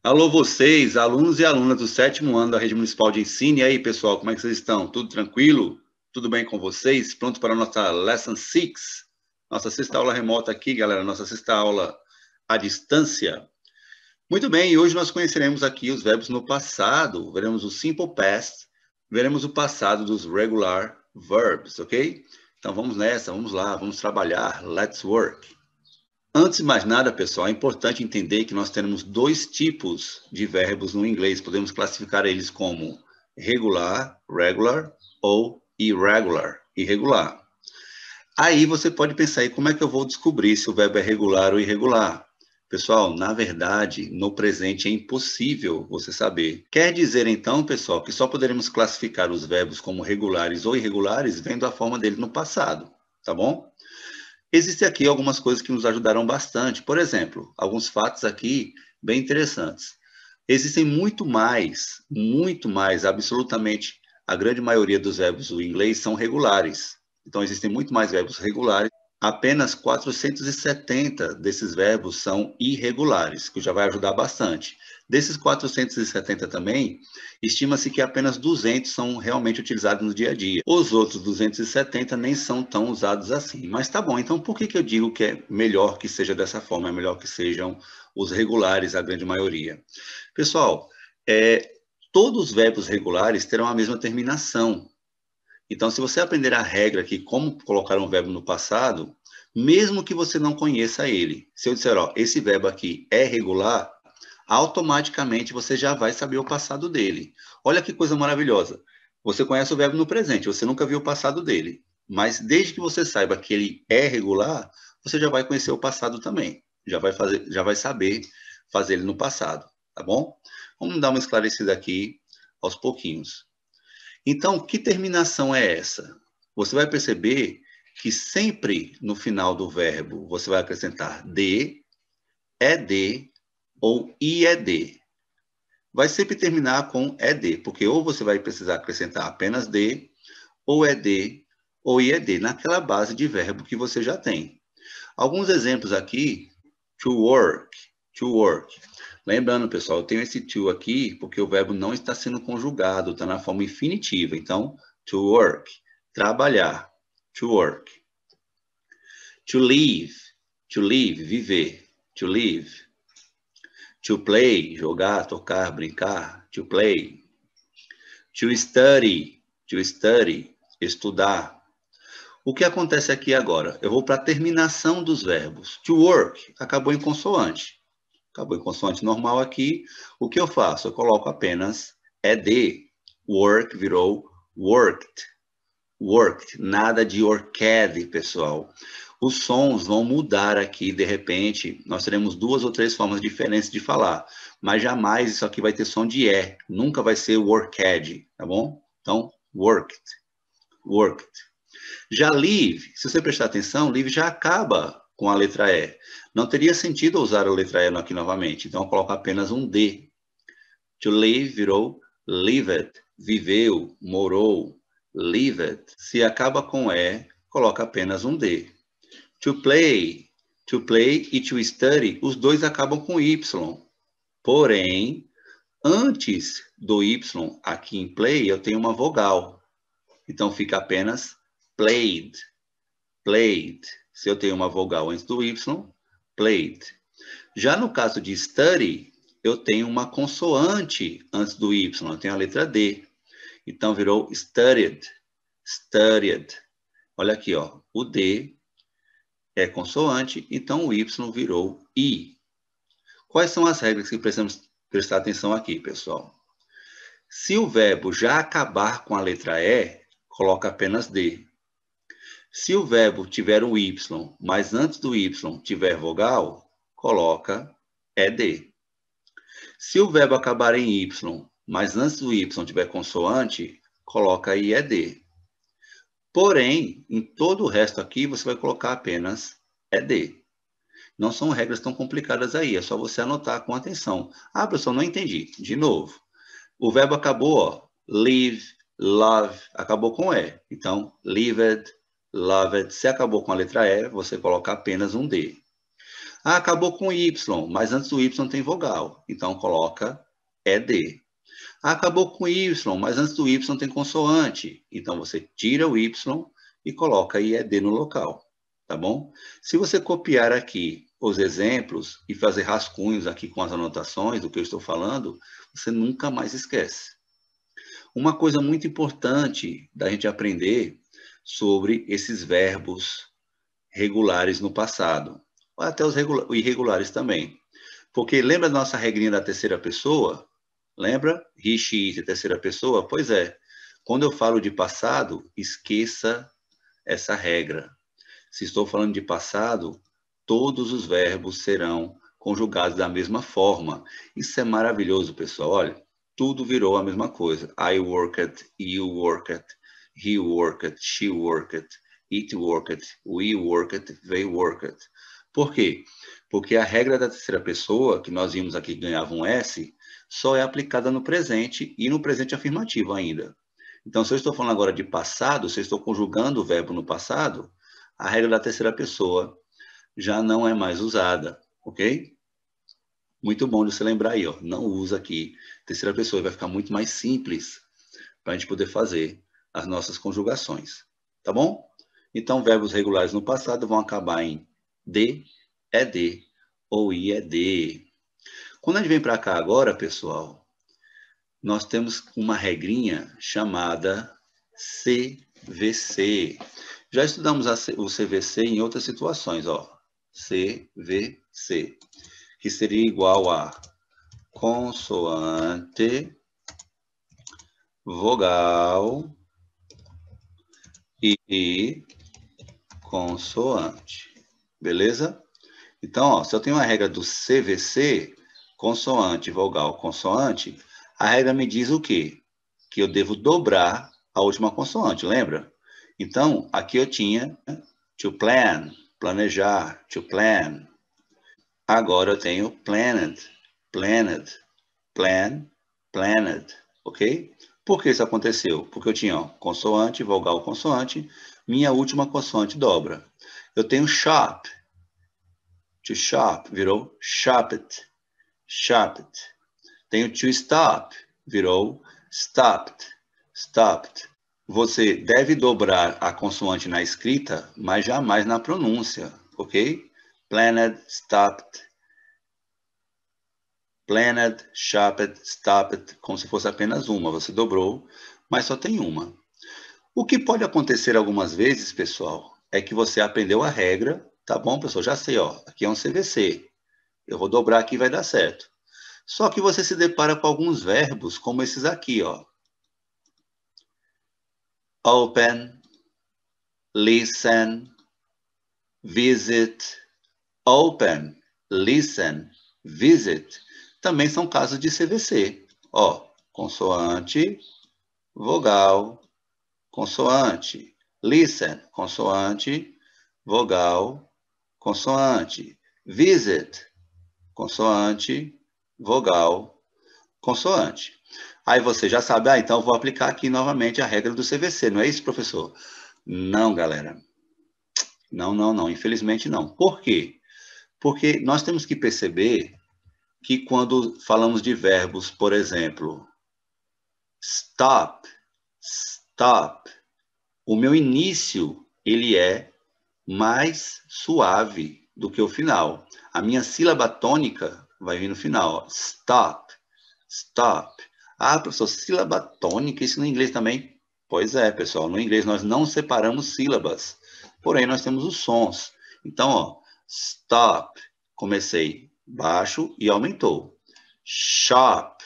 Alô vocês, alunos e alunas do sétimo ano da Rede Municipal de Ensino. E aí, pessoal, como é que vocês estão? Tudo tranquilo? Tudo bem com vocês? Pronto para a nossa Lesson 6? Nossa sexta aula remota aqui, galera. Nossa sexta aula à distância. Muito bem, e hoje nós conheceremos aqui os verbos no passado. Veremos o simple past, veremos o passado dos regular verbs, ok? Então vamos nessa, vamos lá, vamos trabalhar. Let's work. Antes de mais nada, pessoal, é importante entender que nós temos dois tipos de verbos no inglês. Podemos classificar eles como regular, regular, ou irregular, irregular. Aí você pode pensar aí, como é que eu vou descobrir se o verbo é regular ou irregular? Pessoal, na verdade, no presente é impossível você saber. Quer dizer, então, pessoal, que só poderemos classificar os verbos como regulares ou irregulares vendo a forma dele no passado, tá bom? Existem aqui algumas coisas que nos ajudaram bastante. Por exemplo, alguns fatos aqui bem interessantes. Existem muito mais, absolutamente, a grande maioria dos verbos do inglês são regulares. Então, existem muito mais verbos regulares. Apenas 470 desses verbos são irregulares, que já vai ajudar bastante. Desses 470 também, estima-se que apenas 200 são realmente utilizados no dia a dia. Os outros 270 nem são tão usados assim. Mas tá bom, então por que eu digo que é melhor que seja dessa forma? É melhor que sejam os regulares, a grande maioria. Pessoal, todos os verbos regulares terão a mesma terminação. Então, se você aprender a regra aqui, como colocar um verbo no passado, mesmo que você não conheça ele, se eu disser, ó, esse verbo aqui é regular, automaticamente você já vai saber o passado dele. Olha que coisa maravilhosa. Você conhece o verbo no presente, você nunca viu o passado dele. Mas desde que você saiba que ele é regular, você já vai conhecer o passado também. Já vai saber fazer ele no passado, tá bom? Vamos dar uma esclarecida aqui aos pouquinhos. Então, que terminação é essa? Você vai perceber que sempre no final do verbo você vai acrescentar de, ed ou ied. Vai sempre terminar com ed, porque ou você vai precisar acrescentar apenas de, ou ed, ou ied, naquela base de verbo que você já tem. Alguns exemplos aqui, to work, to work. Lembrando, pessoal, eu tenho esse to aqui porque o verbo não está sendo conjugado, está na forma infinitiva. Então, to work, trabalhar, to work. To live, viver, to live. To play, jogar, tocar, brincar, to play. To study, estudar. O que acontece aqui agora? Eu vou para a terminação dos verbos. To work, acabou em consoante. Acabou em consoante normal aqui. O que eu faço? Eu coloco apenas ed. Work virou worked. Worked. Nada de worked, pessoal. Os sons vão mudar aqui, de repente. Nós teremos duas ou três formas diferentes de falar. Mas jamais isso aqui vai ter som de E. Nunca vai ser worked, tá bom? Então, worked. Worked. Já live, se você prestar atenção, live já acaba com a letra E. Não teria sentido usar a letra E aqui novamente, então eu coloco apenas um D. To live virou lived, viveu, morou, lived. Se acaba com E, coloca apenas um D. To play e to study, os dois acabam com Y. Porém, antes do Y, aqui em play, eu tenho uma vogal. Então fica apenas played. Played. Se eu tenho uma vogal antes do Y, played. Já no caso de study, eu tenho uma consoante antes do Y, eu tenho a letra D. Então virou studied. Studied. Olha aqui, ó. O D é consoante, então o Y virou I. Quais são as regras que precisamos prestar atenção aqui, pessoal? Se o verbo já acabar com a letra E, coloca apenas D. Se o verbo tiver um Y, mas antes do Y tiver vogal, coloca ED. Se o verbo acabar em Y, mas antes do Y tiver consoante, coloca IED. Porém, em todo o resto aqui, você vai colocar apenas ED. Não são regras tão complicadas aí, é só você anotar com atenção. Ah, professor, não entendi. De novo, o verbo acabou, ó, live, love, acabou com E. Então, lived, loved. Se acabou com a letra E, você coloca apenas um D. Ah, acabou com Y, mas antes do Y tem vogal. Então, coloca ED. Ah, acabou com Y, mas antes do Y tem consoante. Então, você tira o Y e coloca IED no local. Tá bom? Se você copiar aqui os exemplos e fazer rascunhos aqui com as anotações do que eu estou falando, você nunca mais esquece. Uma coisa muito importante da gente aprender sobre esses verbos regulares no passado, ou até os irregulares também. Porque lembra da nossa regrinha da terceira pessoa? Lembra? He, she, it, terceira pessoa? Pois é. Quando eu falo de passado, esqueça essa regra. Se estou falando de passado, todos os verbos serão conjugados da mesma forma. Isso é maravilhoso, pessoal. Olha, tudo virou a mesma coisa. I worked, you worked, he worked, she worked, it worked, we worked, they worked. Por quê? Porque a regra da terceira pessoa, que nós vimos aqui que ganhava um S, só é aplicada no presente e no presente afirmativo ainda. Então, se eu estou falando agora de passado, se eu estou conjugando o verbo no passado, a regra da terceira pessoa já não é mais usada, ok? Muito bom de você lembrar aí, ó. Não usa aqui terceira pessoa, vai ficar muito mais simples para a gente poder fazer as nossas conjugações, tá bom? Então, verbos regulares no passado vão acabar em D, ED ou IED. Quando a gente vem para cá agora, pessoal, nós temos uma regrinha chamada CVC. Já estudamos o CVC em outras situações, ó. CVC, que seria igual a consoante, vogal e consoante. Beleza? Então, ó, se eu tenho uma regra do CVC, consoante, vogal, consoante, a regra me diz o quê? Que eu devo dobrar a última consoante, lembra? Então, aqui eu tinha to plan, planejar, to plan. Agora eu tenho planned, planned, plan, planned, ok? Por que isso aconteceu? Porque eu tinha ó, consoante, vogal, consoante, minha última consoante dobra. Eu tenho shop, to shop, virou shopped, shopped. Tenho to stop, virou stopped, stopped. Você deve dobrar a consoante na escrita, mas jamais na pronúncia, ok? Planned, stopped, planned, shopped, stopped, como se fosse apenas uma. Você dobrou, mas só tem uma. O que pode acontecer algumas vezes, pessoal, é que você aprendeu a regra, tá bom, pessoal? Já sei, ó, aqui é um CVC. Eu vou dobrar aqui e vai dar certo. Só que você se depara com alguns verbos, como esses aqui, ó. Open, listen, visit, open, listen, visit. Também são casos de CVC. Ó, consoante, vogal, consoante. Listen, consoante, vogal, consoante. Visit, consoante, vogal, consoante. Aí você já sabe, então eu vou aplicar aqui novamente a regra do CVC, não é isso, professor? Não, galera. Não, não, não. Infelizmente não. Por quê? Porque nós temos que perceber que quando falamos de verbos, por exemplo, stop, stop, o meu início, ele é mais suave do que o final. A minha sílaba tônica vai vir no final. Ó. Stop, stop. Ah, professor, sílaba tônica, isso no inglês também? Pois é, pessoal, no inglês nós não separamos sílabas, porém nós temos os sons. Então, ó, stop, comecei baixo e aumentou. Shop,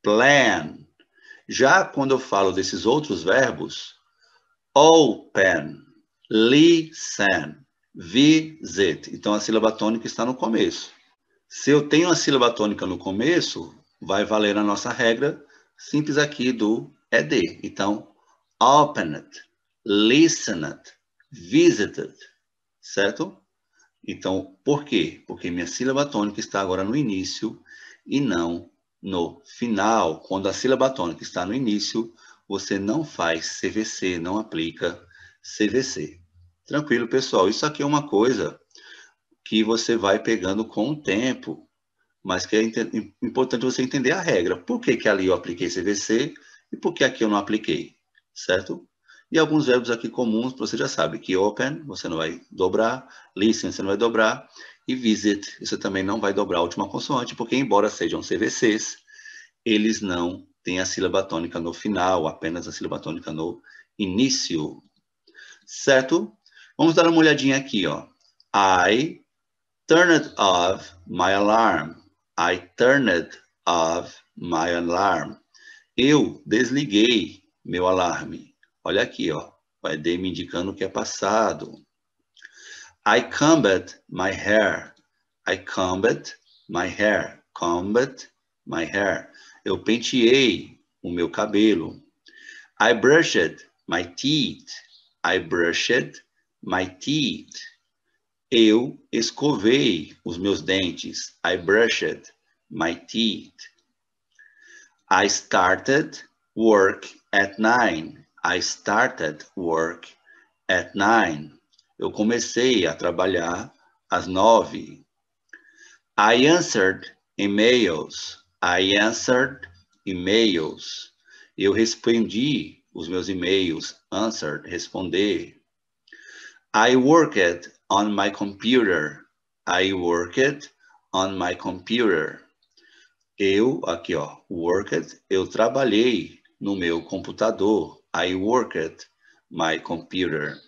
plan. Já quando eu falo desses outros verbos, open, listen, visit. Então, a sílaba tônica está no começo. Se eu tenho a sílaba tônica no começo, vai valer a nossa regra simples aqui do ED. Então, opened, listened, visited, certo? Então, por quê? Porque minha sílaba tônica está agora no início e não no final. Quando a sílaba tônica está no início, você não faz CVC, não aplica CVC. Tranquilo, pessoal? Isso aqui é uma coisa que você vai pegando com o tempo, mas que é importante você entender a regra. Por que que ali eu apliquei CVC e por que aqui eu não apliquei, certo? E alguns verbos aqui comuns, você já sabe que open, você não vai dobrar, listen, você não vai dobrar, e visit, você também não vai dobrar a última consoante, porque embora sejam CVCs, eles não têm a sílaba tônica no final, apenas a sílaba tônica no início, certo? Vamos dar uma olhadinha aqui, ó. I turned off my alarm. I turned off my alarm. Eu desliguei meu alarme. Olha aqui, ó. O ED me indicando que é passado. I combed my hair. I combed my hair. Combed my hair. Eu penteei o meu cabelo. I brushed my teeth. I brushed my teeth. Eu escovei os meus dentes. I brushed my teeth. I started work at 9. I started work at 9. Eu comecei a trabalhar às 9. I answered emails. I answered emails. Eu respondi os meus e-mails. Answered, responder. I worked on my computer. I worked on my computer. Eu, aqui ó, worked, eu trabalhei no meu computador. I worked my computer.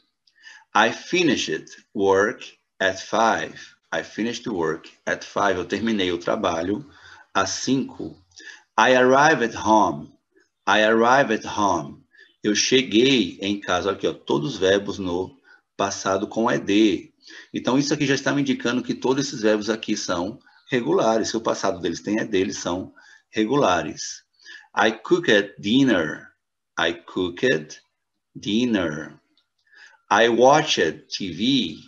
I finished work at 5. I finished work at 5. Eu terminei o trabalho às 5. I arrived home. I arrived home. Eu cheguei em casa. Aqui ó, todos os verbos no passado com ED. Então isso aqui já está me indicando que todos esses verbos aqui são regulares. Se o passado deles tem ED, eles são regulares. I cooked dinner. I cooked dinner. I watched TV.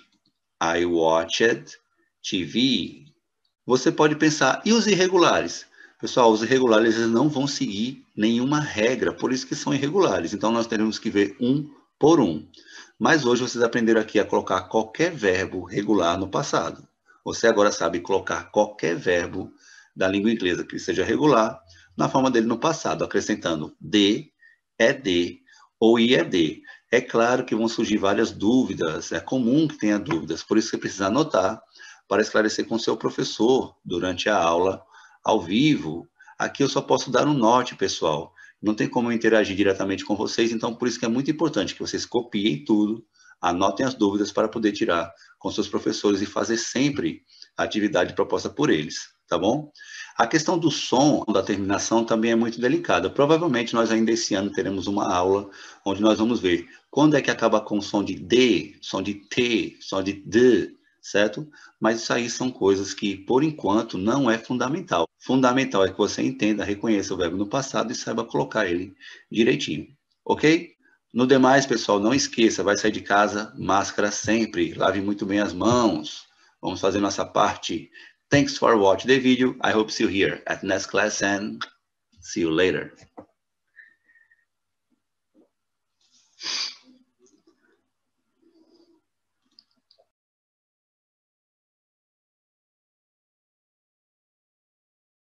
I watched TV. Você pode pensar, e os irregulares? Pessoal, os irregulares eles não vão seguir nenhuma regra, por isso que são irregulares. Então, nós teremos que ver um por um. Mas hoje vocês aprenderam aqui a colocar qualquer verbo regular no passado. Você agora sabe colocar qualquer verbo da língua inglesa que seja regular na forma dele no passado, acrescentando de, ed ou ied. É claro que vão surgir várias dúvidas, é comum que tenha dúvidas, por isso você precisa anotar para esclarecer com o seu professor durante a aula ao vivo. Aqui eu só posso dar um norte, pessoal. Não tem como eu interagir diretamente com vocês, então por isso que é muito importante que vocês copiem tudo, anotem as dúvidas para poder tirar com seus professores e fazer sempre a atividade proposta por eles, tá bom? A questão do som, da terminação, também é muito delicada. Provavelmente nós ainda esse ano teremos uma aula onde nós vamos ver quando é que acaba com som de D, som de T, som de D, certo? Mas isso aí são coisas que, por enquanto, não é fundamental. Fundamental é que você entenda, reconheça o verbo no passado e saiba colocar ele direitinho, ok? No demais, pessoal, não esqueça, vai sair de casa, máscara sempre, lave muito bem as mãos. Vamos fazer nossa parte. Thanks for watching the video. I hope to see you here at next class and see you later.